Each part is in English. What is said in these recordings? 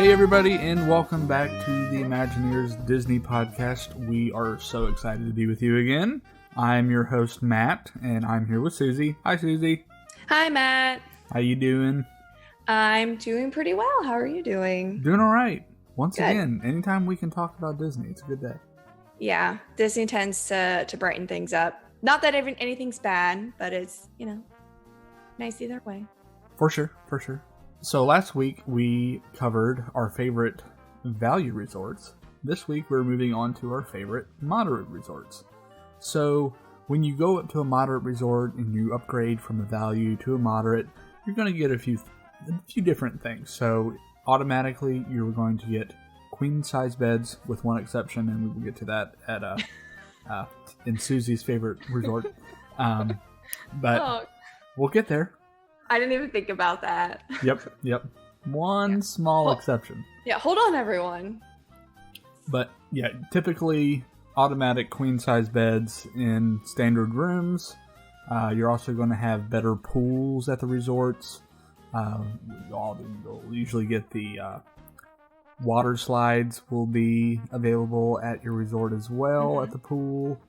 Hey everybody, and welcome back to the Imagineers Disney podcast. We are so excited to be with you again. I'm your host, Matt, and I'm here with Susie. Hi, Susie. Hi, Matt. How you doing? I'm doing pretty well. How are you doing? Doing all right. Once Good. again, anytime we can talk about Disney, it's a good day. Yeah, Disney tends to brighten things up. Not that anything's bad, but it's, nice either way. For sure. So last week we covered our favorite value resorts. This week we're moving on to our favorite moderate resorts. So when you go up to a moderate resort and you upgrade from a value to a moderate, you're going to get a few different things. So automatically you're going to get queen size beds, with one exception, and we will get to that at in Susie's favorite resort. But we'll get there. I didn't even think about that. Yep. One small exception. Yeah, hold on, everyone. But yeah, typically automatic queen size beds in standard rooms. You're also going to have better pools at the resorts. You'll usually get the water slides will be available at your resort as well at the pool.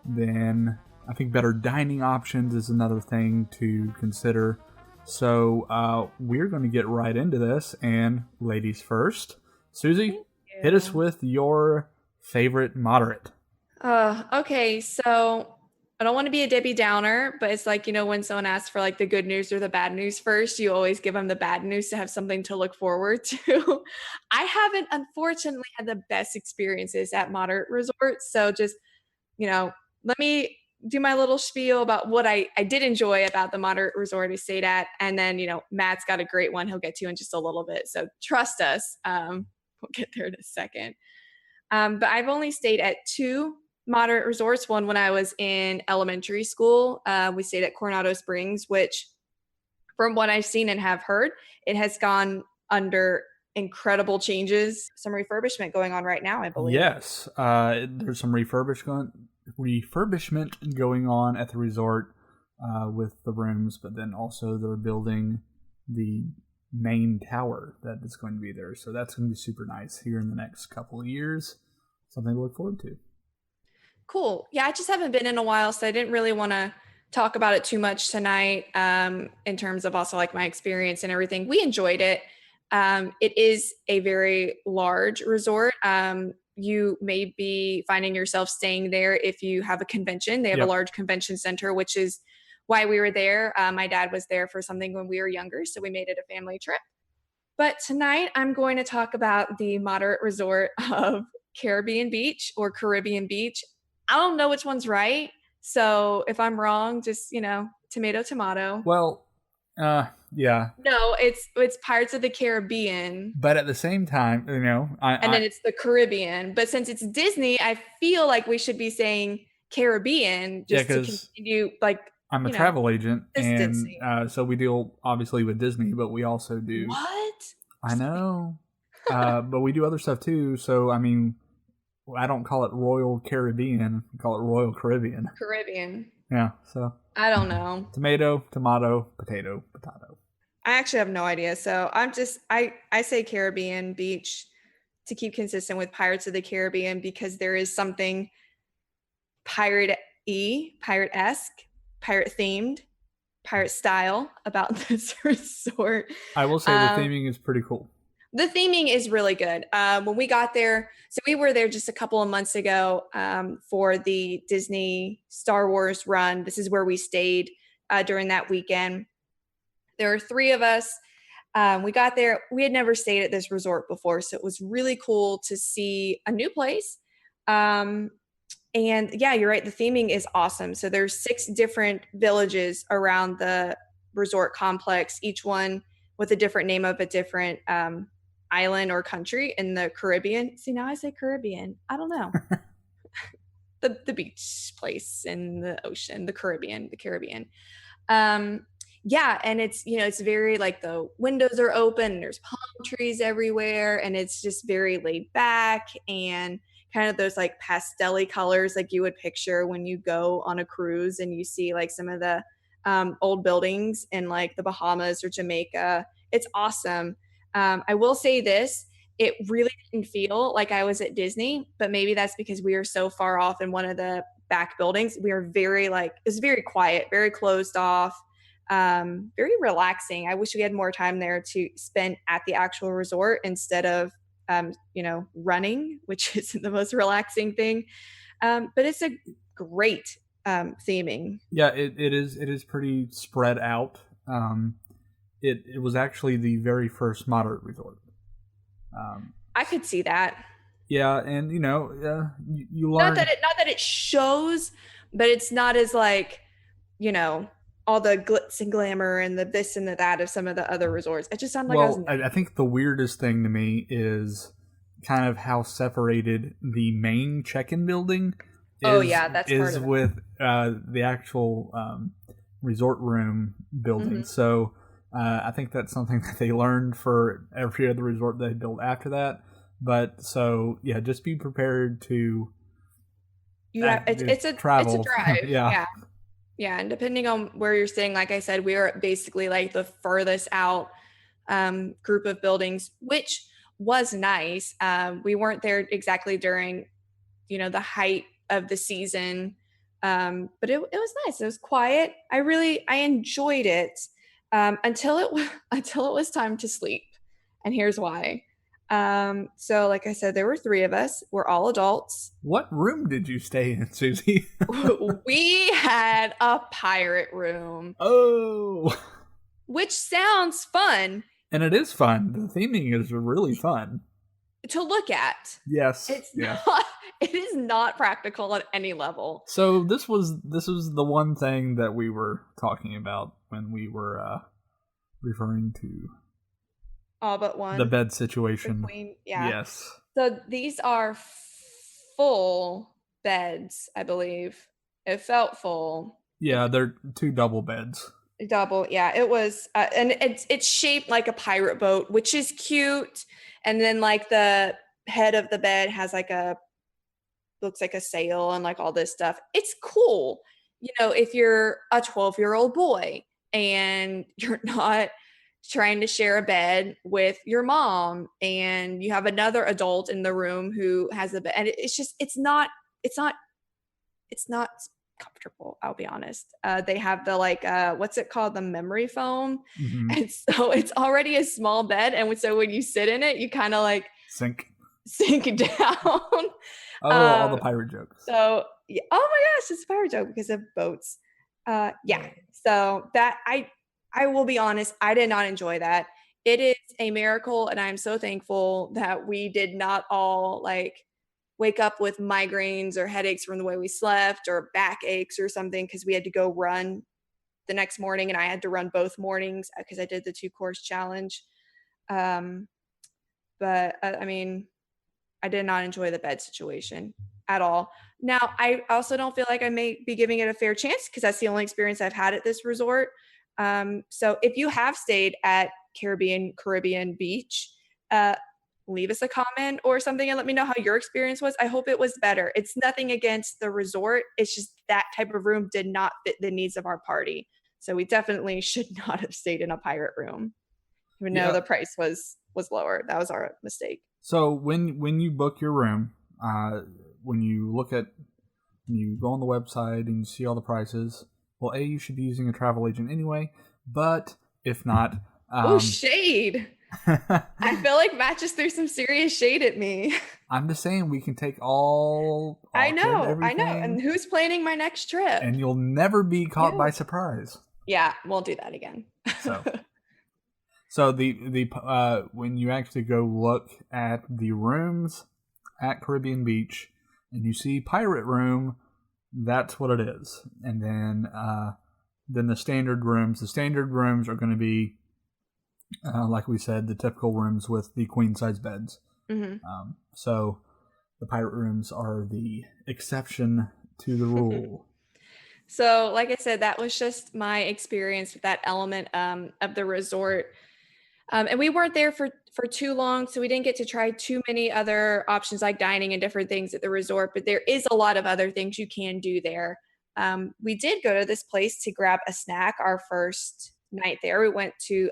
Then I think better dining options is another thing to consider. So we're going to get right into this, and ladies first. Susie, hit us with your favorite moderate. Okay, so I don't want to be a Debbie Downer, but it's like, when someone asks for like the good news or the bad news first, you always give them the bad news to have something to look forward to. I haven't, unfortunately, had the best experiences at moderate resorts. So just, let me do my little spiel about what I did enjoy about the moderate resort I stayed at. And then, Matt's got a great one he'll get to in just a little bit. So trust us. We'll get there in a second. But I've only stayed at two moderate resorts. One when I was in elementary school. We stayed at Coronado Springs, which from what I've seen and have heard, it has gone under incredible changes. Some refurbishment going on right now, I believe. Yes. There's some refurbishment going on at the resort with the rooms, but then also they're building the main tower that is going to be there. So that's going to be super nice here in the next couple of years. Something to look forward to. Cool. Yeah, I just haven't been in a while, so I didn't really want to talk about it too much tonight in terms of also like my experience and everything. We enjoyed it. It is a very large resort. You may be finding yourself staying there if you have a convention. They have a large convention center, which is why we were there. My dad was there for something when we were younger, so we made it a family trip. But tonight I'm going to talk about the moderate resort of Caribbean Beach or Caribbean Beach. I don't know which one's right. So if I'm wrong, just, tomato. Well, yeah. No, it's Pirates of the Caribbean. But at the same time, then it's the Caribbean. But since it's Disney, I feel like we should be saying Caribbean just to continue, like, I'm a travel agent, and Disney. so we deal obviously with Disney, but we also do. What? I know. But we do other stuff too. So, I mean, I don't call it Royal Caribbean. I call it Royal Caribbean. Caribbean. Yeah, so. I don't know. Tomato, potato. I actually have no idea. So I say Caribbean Beach to keep consistent with Pirates of the Caribbean because there is something pirate-esque, pirate-themed, pirate style about this resort. I will say the theming is pretty cool. The theming is really good. When we got there, so we were there just a couple of months ago for the Disney Star Wars run. This is where we stayed during that weekend. There were three of us. We got there. We had never stayed at this resort before, so it was really cool to see a new place. And yeah, you're right. The theming is awesome. So there's 6 different villages around the resort complex, each one with a different name of a different island or country in the Caribbean. See, now I say Caribbean. I don't know. the beach place in the ocean, the Caribbean. Yeah, and it's, it's very like the windows are open, and there's palm trees everywhere, and it's just very laid back and kind of those like pastel-y colors like you would picture when you go on a cruise and you see like some of the old buildings in like the Bahamas or Jamaica. It's awesome. I will say this, it really didn't feel like I was at Disney, but maybe that's because we are so far off in one of the back buildings. We are very like it's very quiet, very closed off, very relaxing. I wish we had more time there to spend at the actual resort instead of running, which isn't the most relaxing thing. But it's a great theming. Yeah, it is pretty spread out. It was actually the very first moderate resort. I could see that. Yeah, and you Not learn. that it shows, but it's not as like, you know, all the glitz and glamour and the this and the that of some of the other resorts. It just sounded like I was. Well, I think the weirdest thing to me is kind of how separated the main check-in building Oh is yeah, that's part of it. with the actual resort room building. Mhm. So I think that's something that they learned for every other resort they built after that. But so yeah, just be prepared to It's a travel. drive. Yeah. Yeah. Yeah, and depending on where you're staying, like I said, we are basically like the furthest out group of buildings, which was nice. We weren't there exactly during, the height of the season, but it was nice. It was quiet. I enjoyed it until until it was time to sleep, and here's why. So, like I said, there were three of us. We're all adults. What room did you stay in, Susie? We had a pirate room, Oh. which sounds fun And it is fun. The theming is really fun. to look at. Yes. It's Yeah. not it is not practical at any level. So this was the one thing that we were talking about when we were referring to All but the one. bed The situation. queen, yeah. Yes. So these are full beds, I believe. It felt full. Yeah, they're two double beds. Double, yeah. It was, and it's shaped like a pirate boat, which is cute. And then like the head of the bed has like a looks like a sail and like all this stuff. It's cool, if you're a 12-year-old boy and you're not trying to share a bed with your mom and you have another adult in the room who has a bed and it's just it's not comfortable, I'll be honest. They have the like what's it called, the memory foam. Mm-hmm. And so it's already a small bed, and so when you sit in it you kind of like Sink. sink down. Oh, all the pirate jokes. So yeah, oh my gosh, it's a pirate joke because of boats. Yeah. So that I will be honest, I did not enjoy that. It is a miracle, and I'm so thankful that we did not all like wake up with migraines or headaches from the way we slept or back aches or something because we had to go run the next morning, and I had to run both mornings because I did the 2-course challenge. Um, but I mean, I did not enjoy the bed situation at all. Now, I also don't feel like I may be giving it a fair chance because that's the only experience I've had at this resort. So if you have stayed at Caribbean Beach, uh, leave us a comment or something and let me know how your experience was. I hope it was better. It's nothing against the resort. It's just that type of room did not fit the needs of our party. So we definitely should not have stayed in a pirate room, even though Yeah. the price was lower. That was our mistake. So when you book your room, when you go on the website and you see all the prices, well, you should be using a travel agent anyway. But if not, Oh, shade. I feel like Matt just threw some serious shade at me. I'm just saying we can take all I of know. everything, And who's planning my next trip? and you'll never be caught You. by surprise. Yeah, won't do that again. So the when you actually go look at the rooms at Caribbean Beach and you see pirate room, that's what it is. And then the standard rooms are going to be like we said, the typical rooms with the queen size beds. Mm-hmm. So the pirate rooms are the exception to the rule. So, like I said, that was just my experience with that element of the resort. And we weren't there for too long, so we didn't get to try too many other options like dining and different things at the resort, but there is a lot of other things you can do there. We did go to this place to grab a snack our first night there. We went to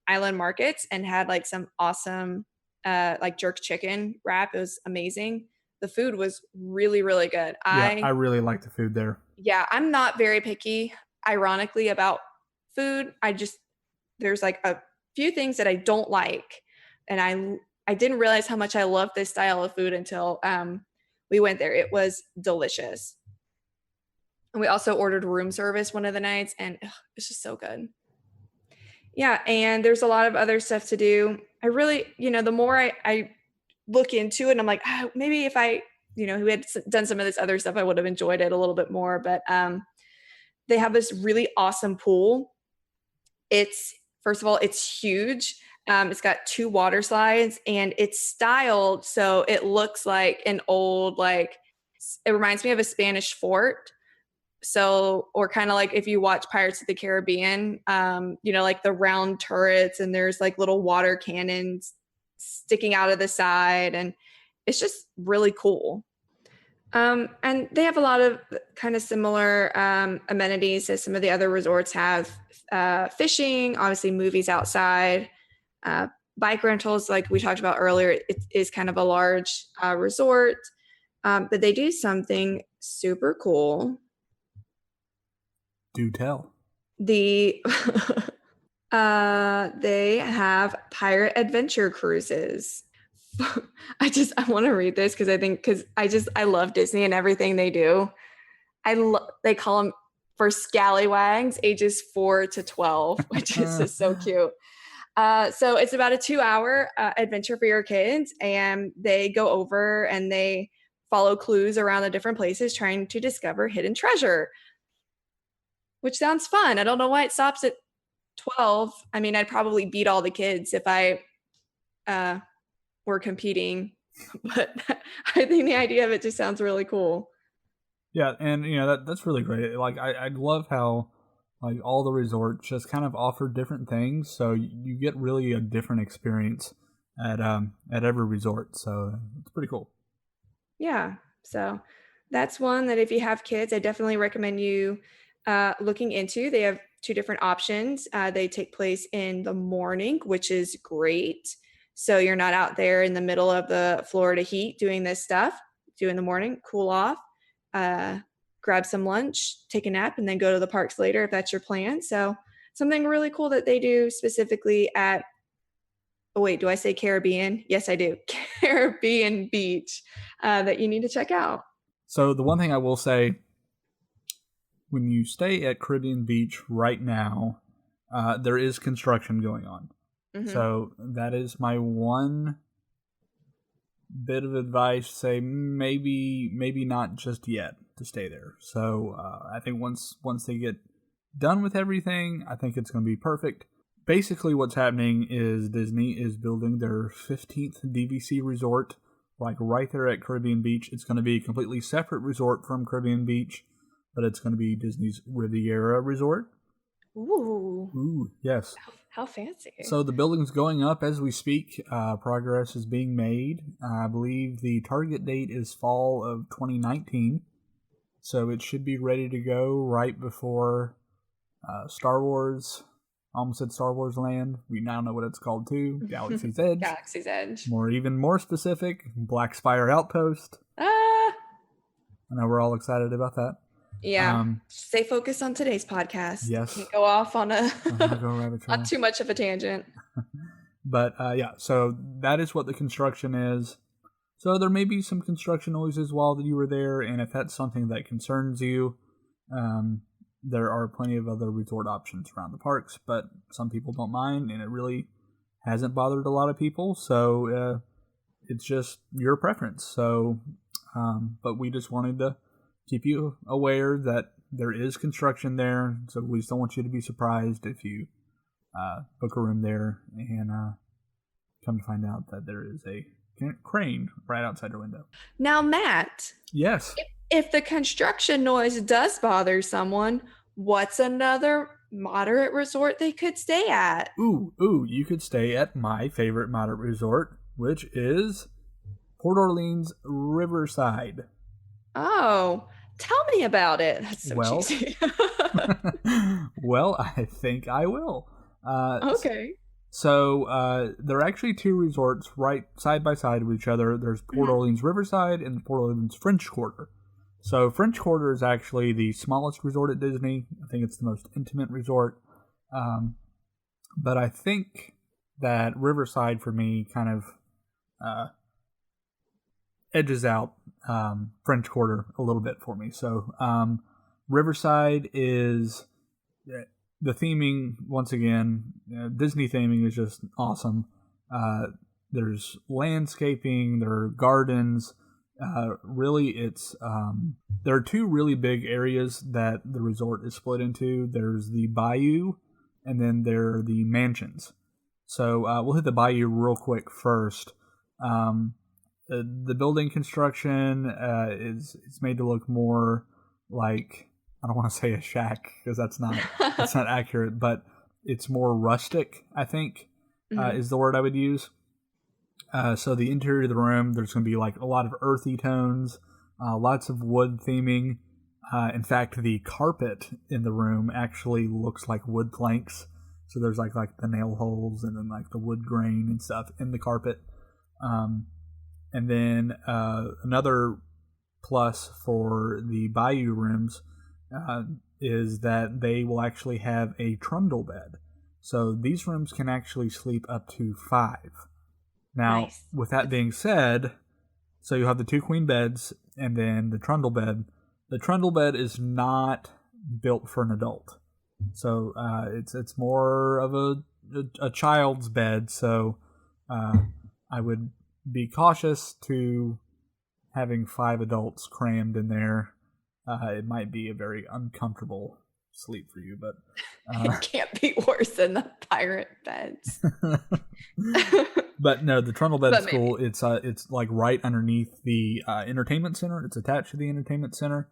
Island Markets and had like some awesome like jerk chicken wrap. It was amazing. The food was really, really good. Yeah, I really like the food there. Yeah, I'm not very picky, ironically, about food. There's like a few things that I don't like. And I didn't realize how much I love this style of food until we went there. It was delicious. And we also ordered room service one of the nights, and it's just so good. Yeah, and there's a lot of other stuff to do. I really, the more I look into it, I'm like, maybe if I, who had done some of this other stuff, I would have enjoyed it a little bit more. But they have this really awesome pool. First of all, it's huge. It's got 2 water slides, and it's styled so it looks like an old, like, it reminds me of a Spanish fort. So, or kind of like if you watch Pirates of the Caribbean, like the round turrets, and there's like little water cannons sticking out of the side, and it's just really cool. And they have a lot of kind of similar amenities as some of the other resorts have. Fishing, obviously movies outside, bike rentals, like we talked about earlier. It is kind of a large resort, but they do something super cool. Do tell. They have pirate adventure cruises. I want to read this because I love Disney and everything they do. They call them for scallywags ages 4 to 12, which is just so cute. So it's about a 2-hour adventure for your kids, and they go over and they follow clues around the different places trying to discover hidden treasure, which sounds fun. I don't know why it stops at 12. I mean, I'd probably beat all the kids if I were competing, but I think the idea of it just sounds really cool. Yeah, and that's really great. Like I love how like all the resorts just kind of offer different things, so you get really a different experience at every resort. So it's pretty cool. Yeah, so that's one that if you have kids, I definitely recommend you looking into. They have 2 different options. They take place in the morning, which is great. So you're not out there in the middle of the Florida heat doing this stuff. Do in the morning, cool off, grab some lunch, take a nap, and then go to the parks later if that's your plan. So something really cool that they do specifically at, oh wait, do I say Caribbean? Yes, I do. Caribbean Beach that you need to check out. So the one thing I will say, when you stay at Caribbean Beach right now, there is construction going on. Mm-hmm. So that is my one bit of advice. Say maybe not just yet to stay there. So I think once they get done with everything, I think it's going to be perfect. Basically, what's happening is Disney is building their 15th DVC resort, like right there at Caribbean Beach. It's going to be a completely separate resort from Caribbean Beach, but it's going to be Disney's Riviera Resort. Ooh, yes. How fancy. So the building's going up as we speak. Progress is being made. I believe the target date is fall of 2019. So it should be ready to go right before Star Wars. I almost said Star Wars Land. We now know what it's called too. Galaxy's Edge. Galaxy's Edge. Even more specific, Black Spire Outpost. I know we're all excited about that. Yeah. Stay focused on today's podcast. Yes. Can't go off on not too much of a tangent. But yeah, so that is what the construction is. So there may be some construction noises while you were there, and if that's something that concerns you, there are plenty of other resort options around the parks, but some people don't mind, and it really hasn't bothered a lot of people, so it's just your preference. So, but we just wanted to keep you aware that there is construction there, so we just don't want you to be surprised if you book a room there and come to find out that there is a crane right outside your window. Now, Matt. Yes. If the construction noise does bother someone, what's another moderate resort they could stay at? Ooh, you could stay at my favorite moderate resort, which is Port Orleans Riverside. Oh, tell me about it. That's so cheesy. Well, I think I will. Okay. So there are actually two resorts right side by side with each other. There's Port Orleans Riverside and Port Orleans French Quarter. So French Quarter is actually the smallest resort at Disney. I think it's the most intimate resort. But I think that Riverside for me kind of edges out French Quarter a little bit for me. So Riverside is the theming, once again, Disney theming is just awesome. There's landscaping, there are gardens. Really, it's there are two really big areas that the resort is split into. There's the Bayou, and then there are the mansions. So we'll hit the Bayou real quick first. The building construction is made to look more like, I don't want to say a shack because that's not accurate, but it's more rustic, I think, is the word I would use. So the interior of the room, there's going to be like a lot of earthy tones, lots of wood theming. In fact, the carpet in the room actually looks like wood planks. So there's like the nail holes and then like the wood grain and stuff in the carpet. And then another plus for the Bayou rooms is that they will actually have a trundle bed. So these rooms can actually sleep up to 5. Now, with that being said, so you have the 2 queen beds and then the trundle bed. The trundle bed is not built for an adult. So it's more of a child's bed. So I would be cautious to having 5 adults crammed in there. It might be a very uncomfortable sleep for you, but it can't be worse than the pirate beds. But no, the trundle bed's cool. It's like right underneath the entertainment center. It's attached to the entertainment center,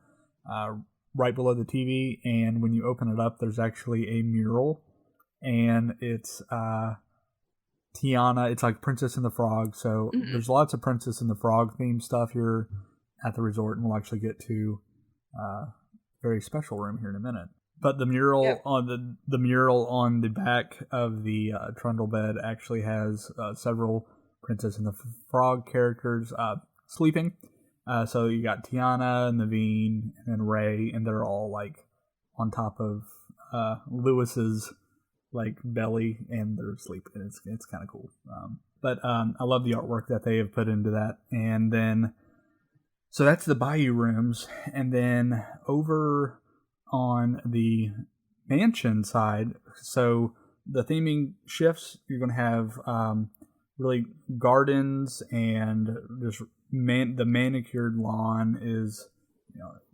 right below the TV. And when you open it up, there's actually a mural, and it's Tiana. It's like Princess and the Frog. So there's lots of Princess and the Frog themed stuff here at the resort, and we'll actually get to a very special room here in a minute. But the mural on the mural on the back of the trundle bed actually has several Princess and the Frog characters sleeping. So you got Tiana and Naveen and then Ray, and they're all like on top of Lewis's like belly, and they're sleeping. It's kind of cool. But I love the artwork that they have put into that. And then, so that's the Bayou rooms, and then over on the mansion side, so the theming shifts. You're going to have really gardens, and just the manicured lawn is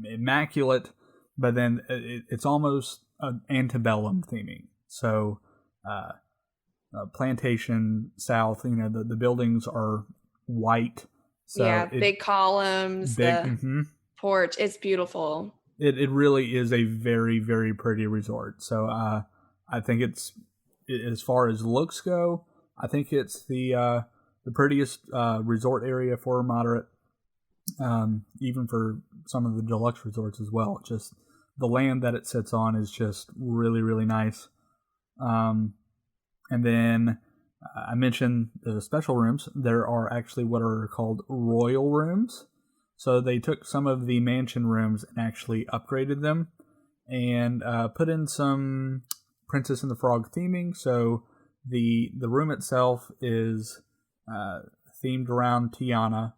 immaculate, but then it's almost an antebellum theming. So Plantation South, the buildings are white. So big columns, the porch. It's beautiful. It really is a very, very pretty resort. So I think it's, as far as looks go, I think it's the prettiest resort area for moderate, even for some of the deluxe resorts as well. Just the land that it sits on is just really, really nice. And then I mentioned the special rooms. There are actually what are called royal rooms. So they took some of the mansion rooms and actually upgraded them and put in some Princess and the Frog theming. So the room itself is themed around Tiana,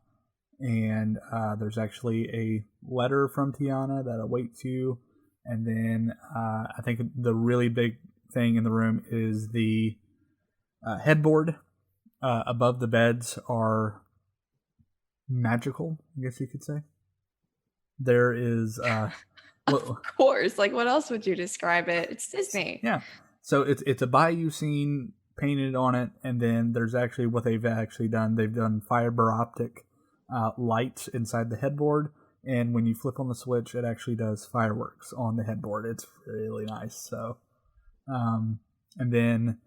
and there's actually a letter from Tiana that awaits you. And then I think the really big thing in the room is the headboard above the beds are magical, I guess you could say. There is of course, like what else would you describe it? It's Disney. Yeah. So it's a bayou scene painted on it, and then there's actually what they've actually done. They've done fiber optic lights inside the headboard, and when you flip on the switch, it actually does fireworks on the headboard. It's really nice. So and then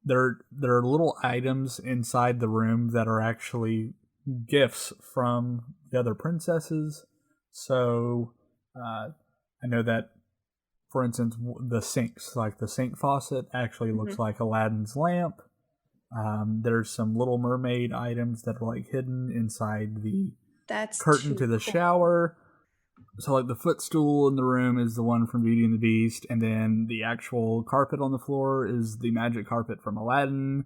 there are little items inside the room that are actually gifts from the other princesses. So I know that for instance, the sinks, like the sink faucet actually looks like Aladdin's lamp. There's some Little Mermaid items that are like hidden inside the curtain to the shower. So like the footstool in the room is the one from Beauty and the Beast, and then the actual carpet on the floor is the magic carpet from Aladdin.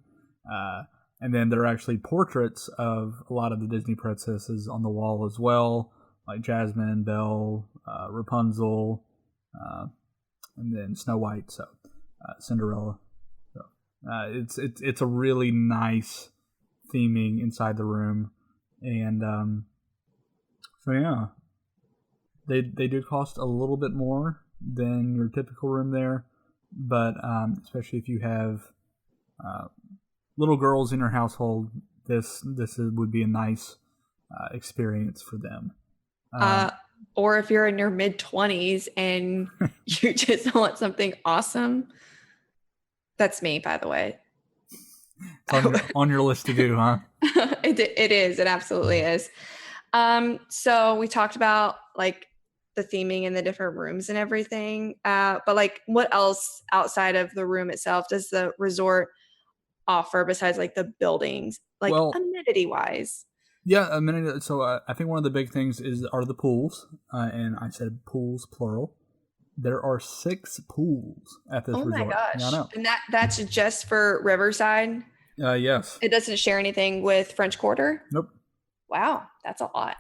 And then there are actually portraits of a lot of the Disney princesses on the wall as well, like Jasmine, Belle, Rapunzel, and then Snow White, so Cinderella. So it's a really nice theming inside the room, and so yeah, they do cost a little bit more than your typical room there, but especially if you have little girls in your household, this would be a nice experience for them. Or if you're in your mid-20s and you just want something awesome. That's me, by the way. It's on your list to do, huh? It is. It absolutely is. So we talked about like the theming in the different rooms and everything. But like, what else outside of the room itself does the resort offer besides like the buildings, like amenity wise? Yeah, amenity. So I think one of the big things are the pools, and I said pools plural. There are 6 pools at this resort. Oh my gosh! Yeah, I know. And that's just for Riverside. Yes. It doesn't share anything with French Quarter. Nope. Wow, that's a lot.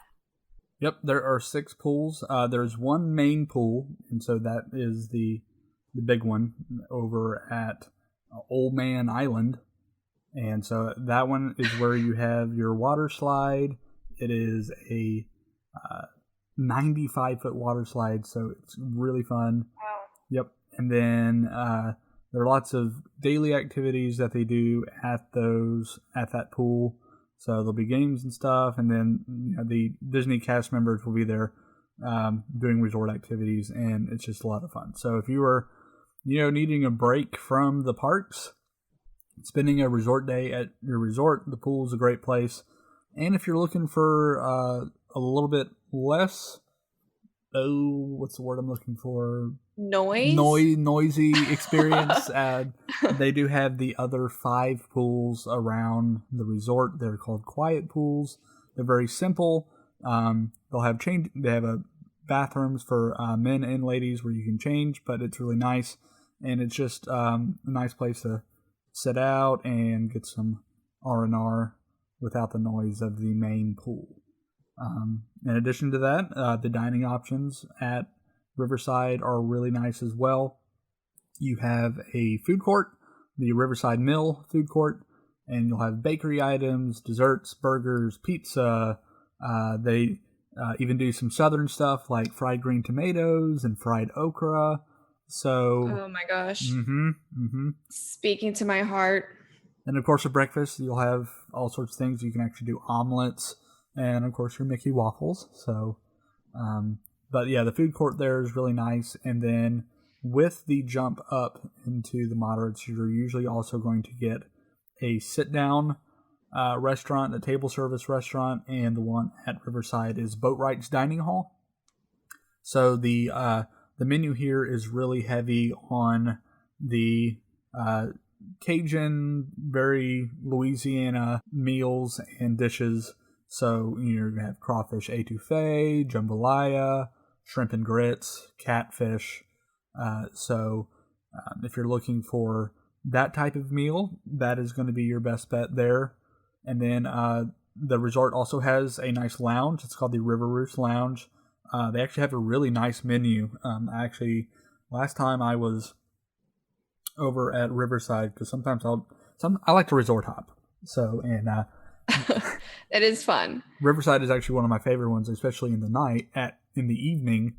Yep, there are 6 pools. There's one main pool, and so that is the big one over at Old Man Island. And so that one is where you have your water slide. It is a 95-foot water slide, so it's really fun. Wow. Yep. And then there are lots of daily activities that they do at that pool. So there'll be games and stuff, and then the Disney cast members will be there doing resort activities, and it's just a lot of fun. So if you are needing a break from the parks, spending a resort day at your resort, the pool is a great place. And if you're looking for a little bit less, what's the word I'm looking for? Noisy experience. They do have the other 5 pools around the resort. They're called quiet pools. They're very simple. They have bathrooms for men and ladies where you can change, but it's really nice, and it's just a nice place to sit out and get some R&R without the noise of the main pool. In addition to that, the dining options at Riverside are really nice as well. You have a food court, the Riverside Mill food court, and you'll have bakery items, desserts, burgers, pizza. They even do some southern stuff like fried green tomatoes and fried okra. So, oh my gosh. Mm-hmm. Speaking to my heart. And of course, for breakfast, you'll have all sorts of things. You can actually do omelets and, of course, your Mickey waffles. So, but yeah, the food court there is really nice. And then with the jump up into the moderates, you're usually also going to get a sit-down restaurant, a table service restaurant, and the one at Riverside is Boatwright's Dining Hall. So the menu here is really heavy on the Cajun, very Louisiana meals and dishes. So you're going to have crawfish etouffee, jambalaya, shrimp and grits, catfish. So if you're looking for that type of meal, that is going to be your best bet there. And then the resort also has a nice lounge. It's called the River Roost Lounge. They actually have a really nice menu. Last time I was over at Riverside, because sometimes I like to resort hop. So, and it is fun. Riverside is actually one of my favorite ones, especially in the evening,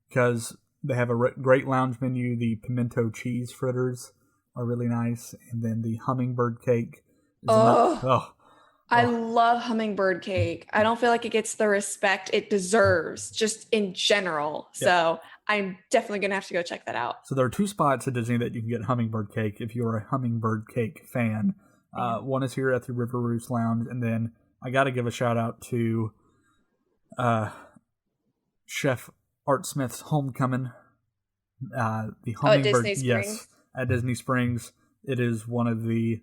because they have a great lounge menu. The pimento cheese fritters are really nice, and then the hummingbird cake. I love hummingbird cake. I don't feel like it gets the respect it deserves, just in general. Yep. So I'm definitely going to have to go check that out. So there are 2 spots at Disney that you can get hummingbird cake if you're a hummingbird cake fan. One is here at the River Roost Lounge, and then I got to give a shout out to Chef Art Smith's Homecoming The at hummingbird, Disney yes, Springs. at Disney Springs, it is one of the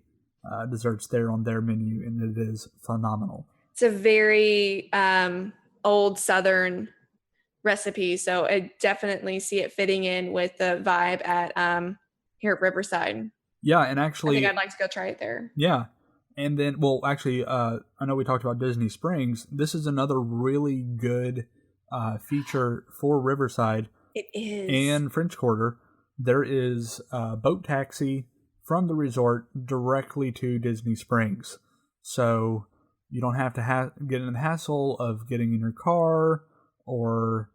desserts there on their menu, and it is phenomenal. It's a very old Southern recipe, so I definitely see it fitting in with the vibe at here at Riverside. Yeah, and actually, I think I'd like to go try it there. yeah. And then, well, actually, I know we talked about Disney Springs. This is another really good feature for Riverside It is. and French Quarter. There is a boat taxi from the resort directly to Disney Springs. So you don't have to get in the hassle of getting in your car, or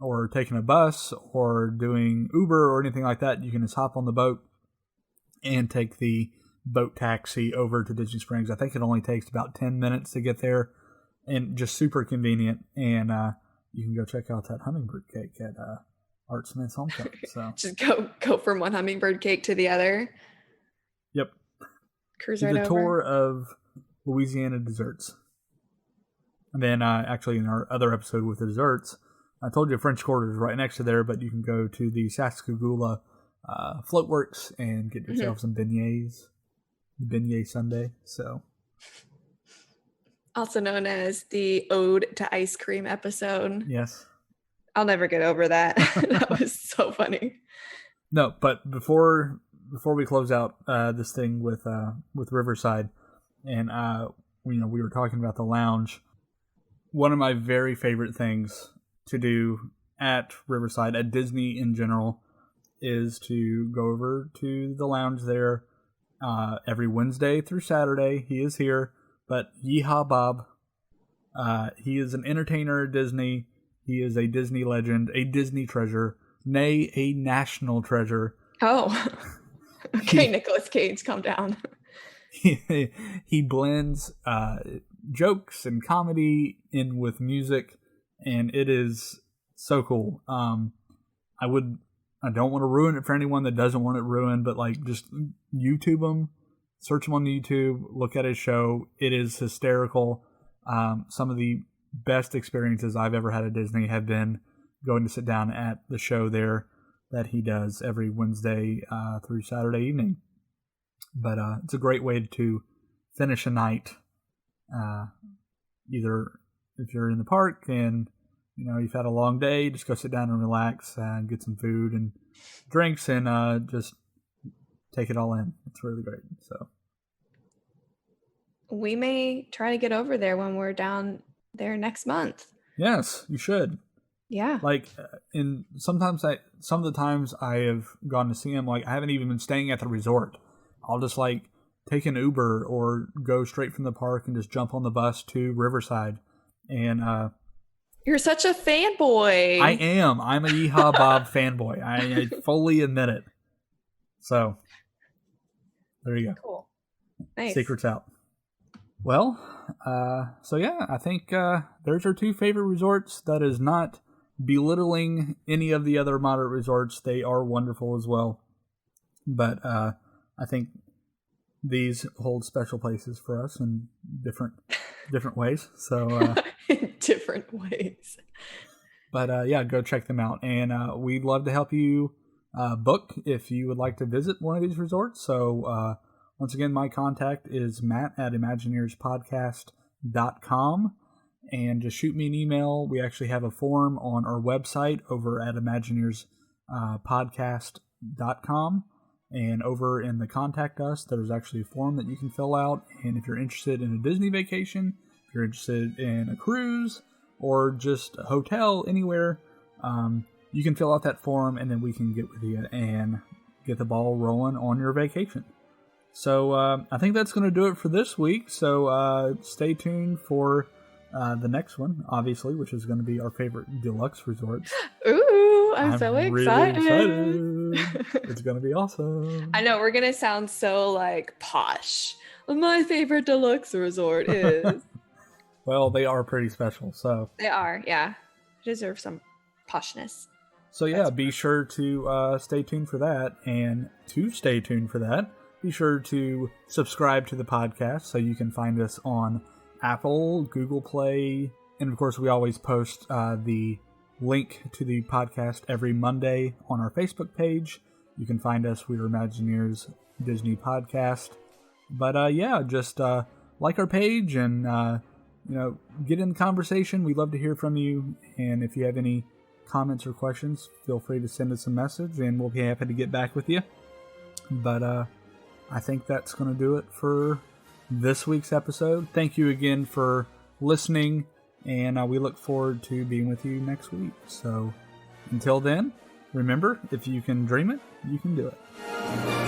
or taking a bus or doing Uber or anything like that. You can just hop on the boat and take the boat taxi over to Disney Springs. I think it only takes about 10 minutes to get there, and just super convenient. And you can go check out that hummingbird cake at Art Smith's Homecoming. So just go from one hummingbird cake to the other. Yep. Cruise Do right the over. tour of Louisiana desserts. And then actually in our other episode with the desserts, I told you French Quarter is right next to there, but you can go to the Sascagoula Floatworks and get yourself some beignets. Beignet Sunday. So, also known as the Ode to Ice Cream episode. Yes. I'll never get over that. That was so funny. No, but before we close out this thing with Riverside, and we were talking about the lounge. One of my very favorite things to do at Riverside, at Disney in general, is to go over to the lounge there every Wednesday through Saturday. He is here, but Yeehaw Bob, he is an entertainer at Disney. He is a Disney legend, a Disney treasure, nay, a national treasure. Oh, okay, Nicolas Cage, calm down. He blends jokes and comedy in with music, and it is so cool. I don't want to ruin it for anyone that doesn't want it ruined, but just YouTube him, search him on YouTube, look at his show. It is hysterical. Some of the best experiences I've ever had at Disney have been going to sit down at the show there that he does every Wednesday through Saturday evening. But it's a great way to finish a night. Either if you're in the park and you've had a long day, just go sit down and relax and get some food and drinks and just take it all in. It's really great. So we may try to get over there when we're down there next month. Yes, you should. Yeah. Some of the times I have gone to see him, I haven't even been staying at the resort. I'll just take an Uber or go straight from the park and just jump on the bus to Riverside. And you're such a fanboy. I am. I'm a Yeehaw Bob fanboy. I fully admit it. So there you go. Cool. Nice. Secret's out. Well, so yeah, I think there's our two favorite resorts. That is not belittling any of the other moderate resorts. They are wonderful as well. But I think these hold special places for us in different ways. So in different ways. But yeah, go check them out, and we'd love to help you book if you would like to visit one of these resorts. So once again, my contact is matt@imagineerspodcast.com, and just shoot me an email. We actually have a form on our website over at imagineerspodcast.com. And over in the Contact Us, there's actually a form that you can fill out. And if you're interested in a Disney vacation, if you're interested in a cruise, or just a hotel anywhere, you can fill out that form, and then we can get with you and get the ball rolling on your vacation. So I think that's going to do it for this week. So stay tuned for the next one, obviously, which is going to be our favorite deluxe resorts. Ooh, I'm so really excited. It's going to be awesome. I know, we're going to sound so posh. My favorite deluxe resort is... Well, they are pretty special, so... They are, yeah. Deserve some poshness. So yeah, be sure to stay tuned for that. And to stay tuned for that, be sure to subscribe to the podcast so you can find us on Apple, Google Play, and of course we always post the link to the podcast every Monday on our Facebook page. You can find us, We Are Imagineers Disney Podcast. But just like our page and get in the conversation. We'd love to hear from you. And if you have any comments or questions, feel free to send us a message, and we'll be happy to get back with you. But I think that's going to do it for this week's episode. Thank you again for listening, and we look forward to being with you next week. So until then, remember, if you can dream it, you can do it.